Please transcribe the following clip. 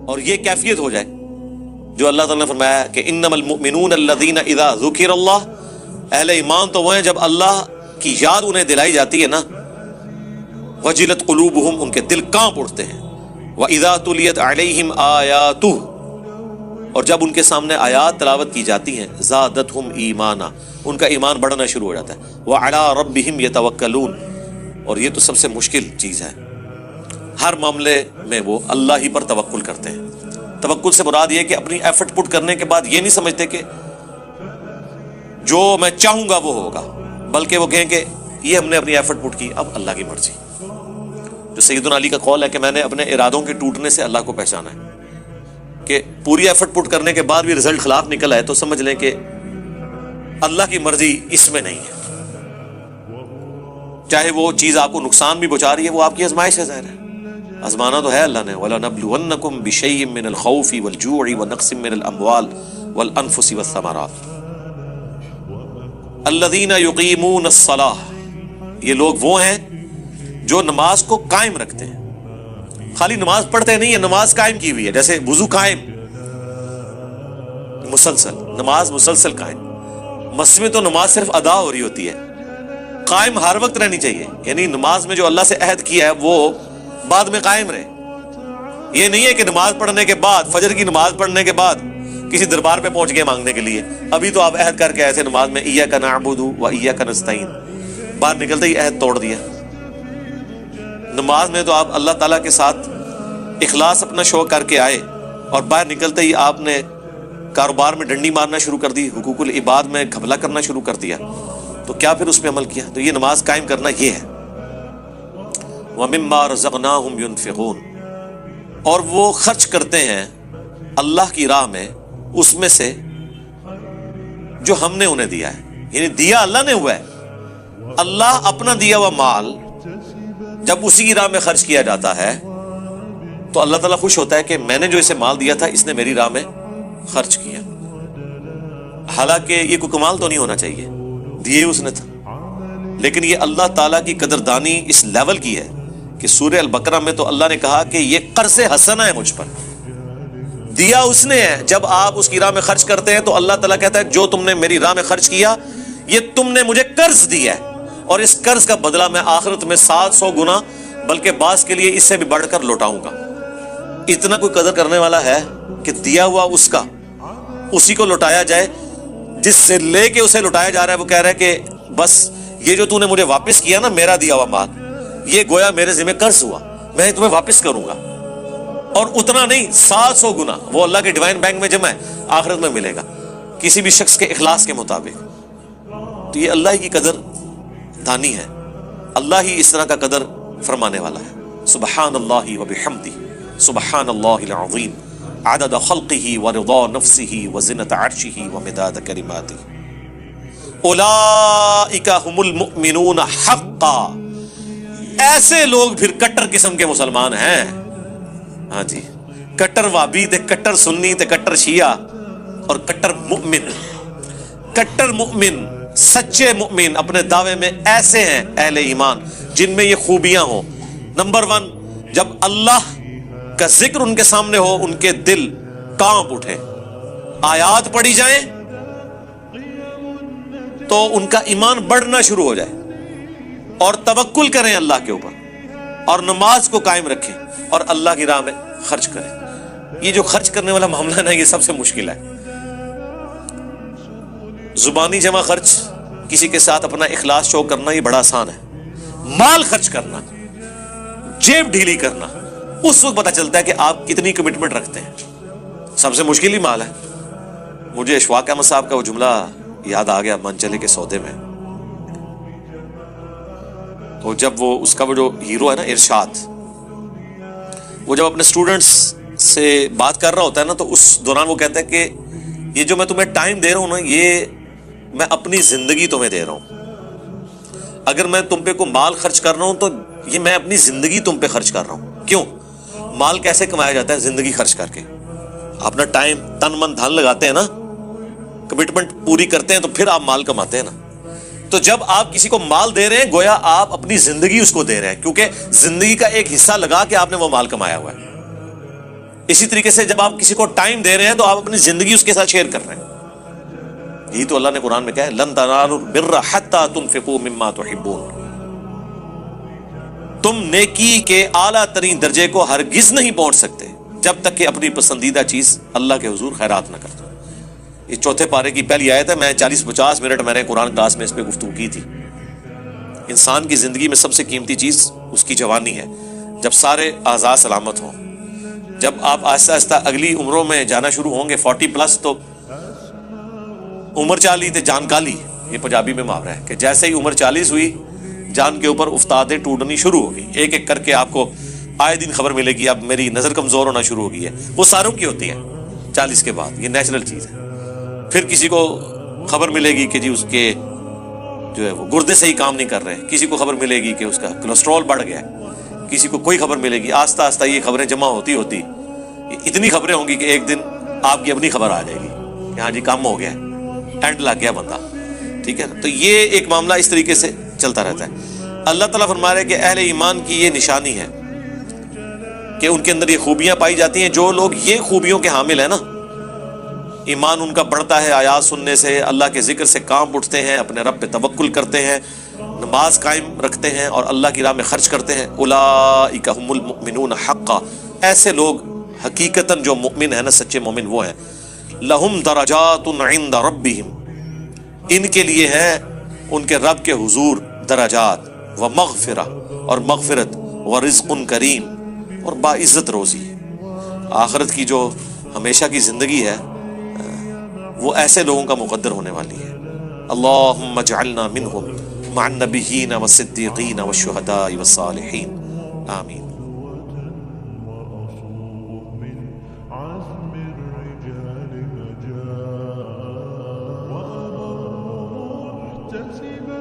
اور یہ کیفیت ہو جائے جو اللہ تعالیٰ نے فرمایا کہ انما المؤمنون الذین اذا ذکر اللہ، اہل ایمان تو وہ ہیں جب اللہ کی یاد انہیں دلائی جاتی ہے نا، وجلت قلوبہم، ان کے دل کانپ اٹھتے ہیں، وَإِذَا تُلِيَتْ عَلَيْهِمْ آیَاتُهُ، اور جب ان کے سامنے آیات تلاوت کی جاتی ہیں، زادتہم ایمانا، ان کا ایمان بڑھنا شروع ہو جاتا ہے، وَعَلَىٰ رَبِّهِمْ يَتَوَكَّلُونَ، اور یہ تو سب سے مشکل چیز ہے، ہر معاملے میں وہ اللہ ہی پر توکل کرتے ہیں۔ توکل سے مراد یہ کہ اپنی ایفرٹ پٹ کرنے کے بعد یہ نہیں سمجھتے کہ جو میں چاہوں گا وہ ہوگا، بلکہ وہ کہیں کہ یہ ہم نے اپنی ایفرٹ پٹ کی، اب اللہ کی مرضی۔ جو سیدنا علی کا قول ہے کہ میں نے اپنے ارادوں کے ٹوٹنے سے اللہ کو پہچانا ہے، کہ پوری ایفرٹ پٹ کرنے کے بعد بھی رزلٹ خلاف نکل آئے تو سمجھ لیں کہ اللہ کی مرضی اس میں نہیں ہے، چاہے وہ چیز آپ کو نقصان بھی پہنچا رہی ہے، وہ آپ کی آزمائش ہے، ظاہر ہے، آزمانا تو ہے اللہ نے۔ وَلَنَبْلُوَنَّكُمْ بِشَيْءٍ مِّنَ الْخَوْفِ وَالْجُوعِ وَنَقْصٍ مِّنَ الْأَمْوَالِ وَالْأَنفُسِ وَالثَّمَرَاتِ الَّذِينَ يُقِيمُونَ الصَّلَاةَ، یہ لوگ وہ ہیں جو نماز کو قائم رکھتے ہیں، خالی نماز پڑھتے نہیں ہیں، نماز قائم کی ہوئی ہے، جیسے وضو قائم، مسلسل نماز مسلسل قائم۔ مسجد میں تو نماز صرف ادا ہو رہی ہوتی ہے، قائم ہر وقت رہنی چاہیے، یعنی نماز میں جو اللہ سے عہد کیا ہے وہ بعد میں قائم رہے۔ یہ نہیں ہے کہ نماز پڑھنے کے بعد، فجر کی نماز پڑھنے کے بعد کسی دربار پہ پہنچ گئے مانگنے کے لیے، ابھی تو آپ عہد کر کے آئے تھے نماز میں ایاک نعبد و ایاک نستعین، باہر نکلتے ہی عہد توڑ دیا۔ نماز میں تو آپ اللہ تعالیٰ کے ساتھ اخلاص اپنا شو کر کے آئے، اور باہر نکلتے ہی آپ نے کاروبار میں ڈنڈی مارنا شروع کر دی، حقوق العباد میں گھپلا کرنا شروع کر دیا، تو کیا پھر اس پہ عمل کیا؟ تو یہ نماز قائم کرنا یہ ہے۔ وَمِمَّا رَزَقْنَاهُمْ يُنْفِقُونَ، اور وہ خرچ کرتے ہیں اللہ کی راہ میں اس میں سے جو ہم نے انہیں دیا ہے، یعنی دیا اللہ نے ہوا ہے، اللہ اپنا دیا ہوا مال جب اسی کی راہ میں خرچ کیا جاتا ہے تو اللہ تعالیٰ خوش ہوتا ہے کہ میں نے جو اسے مال دیا تھا اس نے میری راہ میں خرچ کیا، حالانکہ یہ کوئی کمال تو نہیں ہونا چاہیے، دیے اس نے تھا، لیکن یہ اللہ تعالیٰ کی قدردانی اس لیول کی ہے کہ سورہ البقرہ میں تو اللہ نے کہا کہ یہ قرض حسنہ ہے مجھ پر، دیا اس نے ہے۔ جب آپ اس کی راہ میں خرچ کرتے ہیں تو اللہ تعالیٰ کہتا ہے جو تم نے میری راہ میں خرچ کیا یہ تم نے مجھے قرض دیا ہے، اور اس قرض کا بدلہ میں آخرت میں 700 گنا، بلکہ بعض کے لیے اس سے بھی بڑھ کر لوٹاؤں گا۔ اتنا کوئی قدر کرنے والا ہے کہ دیا ہوا اس کا اسی کو لوٹایا جائے، جس سے لے کے اسے لوٹایا جا رہا ہے وہ کہہ رہا ہے کہ بس یہ جو تو نے مجھے واپس کیا نا میرا دیا ہوا مال، یہ گویا میرے ذمہ قرض ہوا، میں تمہیں واپس کروں گا، اور اتنا نہیں 700 گنا وہ اللہ کے ڈیوائن بینک میں جمع ہے، آخرت میں ملے گا کسی بھی شخص کے اخلاص کے مطابق۔ تو یہ اللہ کی قدر دانی ہے، اللہ ہی اس طرح کا قدر فرمانے والا ہے۔ سبحان اللہ و بحمدہ، سبحان اللہ العظیم، عدد خلقہ ورضا نفسہ وزنۃ عرشہ ومداد کلماتہ، اولئک ھم المؤمنون حقا، ایسے لوگ پھر کٹر قسم کے مسلمان ہیں۔ ہاں جی، کٹر وابی تے کٹر سنی تے کٹر شیعہ اور کٹر مؤمن، کٹر مؤمن سچے مؤمن اپنے دعوے میں ایسے ہیں اہل ایمان جن میں یہ خوبیاں ہوں۔ نمبر 1، جب اللہ کا ذکر ان کے سامنے ہو ان کے دل کانپ اٹھے، آیات پڑھی جائیں تو ان کا ایمان بڑھنا شروع ہو جائے، اور توکل کریں اللہ کے اوپر، اور نماز کو قائم رکھیں، اور اللہ کی راہ میں خرچ کریں۔ یہ جو خرچ کرنے والا معاملہ ہے نا، یہ سب سے مشکل ہے۔ زبانی جمع خرچ، کسی کے ساتھ اپنا اخلاص شو کرنا یہ بڑا آسان ہے، مال خرچ کرنا، جیب ڈھیلی کرنا، اس وقت پتہ چلتا ہے کہ آپ کتنی کمٹمنٹ رکھتے ہیں، سب سے مشکل ہی مال ہے۔ مجھے اشفاق احمد صاحب کا وہ جملہ یاد آ گیا منچلے کے سودے میں، تو جب وہ اس کا وہ جو ہیرو ہے نا ارشاد، وہ جب اپنے اسٹوڈنٹس سے بات کر رہا ہوتا ہے نا تو اس دوران وہ کہتا ہے کہ یہ جو میں تمہیں ٹائم دے رہا ہوں نا، یہ میں اپنی زندگی تمہیں دے رہا ہوں۔ اگر میں تم پہ کوئی مال خرچ کر رہا ہوں تو یہ میں اپنی زندگی تم پہ خرچ کر رہا ہوں۔ کیوں؟ مال کیسے کمایا جاتا ہے؟ زندگی خرچ کر کے، اپنا ٹائم تن من دھن لگاتے ہیں نا، کمٹمنٹ پوری کرتے ہیں تو پھر آپ مال کماتے ہیں نا۔ تو جب آپ کسی کو مال دے رہے ہیں گویا آپ اپنی زندگی اس کو دے رہے ہیں، کیونکہ زندگی کا ایک حصہ لگا کے آپ نے وہ مال کمایا ہوا ہے۔ اسی طریقے سے جب آپ کسی کو ٹائم دے رہے ہیں تو آپ اپنی زندگی اس کے ساتھ شیئر کر رہے ہیں. یہی تو اللہ نے قرآن میں کہا ہے لن تنالوا البر حتی تنفقوا مما تحبون. تم نیکی کے اعلیٰ ترین درجے کو ہرگز نہیں پہنچ سکتے جب تک کہ اپنی پسندیدہ چیز اللہ کے حضور خیرات نہ کرتے. یہ چوتھے پارے کی پہلی آیت ہے. میں 40-50 منٹ میں نے قرآن کلاس میں اس پہ گفتگو کی تھی. انسان کی زندگی میں سب سے قیمتی چیز اس کی جوانی ہے. جب سارے اعضاء سلامت ہوں، جب آپ آہستہ آہستہ اگلی عمروں میں جانا شروع ہوں گے 40+ تو عمر 40 تے جان کالی، یہ پنجابی میں محاورہ ہے کہ جیسے ہی عمر 40 ہوئی جان کے اوپر افتادیں ٹوٹنی شروع ہو گئی. ایک ایک کر کے آپ کو آئے دن خبر ملے گی اب میری نظر کمزور ہونا شروع ہو گئی ہے. وہ ساروں کی ہوتی ہے 40 کے بعد، یہ نیچرل چیز ہے. پھر کسی کو خبر ملے گی کہ جی اس کے جو ہے وہ گردے صحیح کام نہیں کر رہے، کسی کو خبر ملے گی کہ اس کا کولیسٹرول بڑھ گیا ہے، کسی کو کوئی خبر ملے گی. آہستہ آہستہ یہ خبریں جمع ہوتی اتنی خبریں ہوں گی کہ ایک دن آپ کی اپنی خبر آ جائے گی کہ ہاں جی کام ہو گیا، اینڈ لگ گیا بندہ. ٹھیک ہے نا. تو یہ ایک معاملہ اس طریقے سے چلتا رہتا ہے. اللہ تعالیٰ فرما رہے ہیں کہ اہل ایمان کی یہ نشانی ہے کہ ان کے اندر یہ خوبیاں پائی جاتی ہیں. جو لوگ یہ خوبیوں کے حامل ہیں نا، ایمان ان کا بڑھتا ہے آیات سننے سے، اللہ کے ذکر سے کام اٹھتے ہیں، اپنے رب پہ توکل کرتے ہیں، نماز قائم رکھتے ہیں اور اللہ کی راہ میں خرچ کرتے ہیں. اولئک هم المؤمنون حقا. ایسے لوگ حقیقتاً جو مؤمن ہیں نا، سچے مومن وہ ہیں. لہم درجات عند ربہم. ان کے لیے ہیں ان کے رب کے حضور درجات، ومغفرہ اور مغفرت، ورزق کریم اور باعزت روزی. آخرت کی جو ہمیشہ کی زندگی ہے وہ ایسے لوگوں کا مقدر ہونے والی ہے. اللہم اجعلنا منہم مع النبیین والصدیقین والشہداء والصالحین. آمین. محتسبا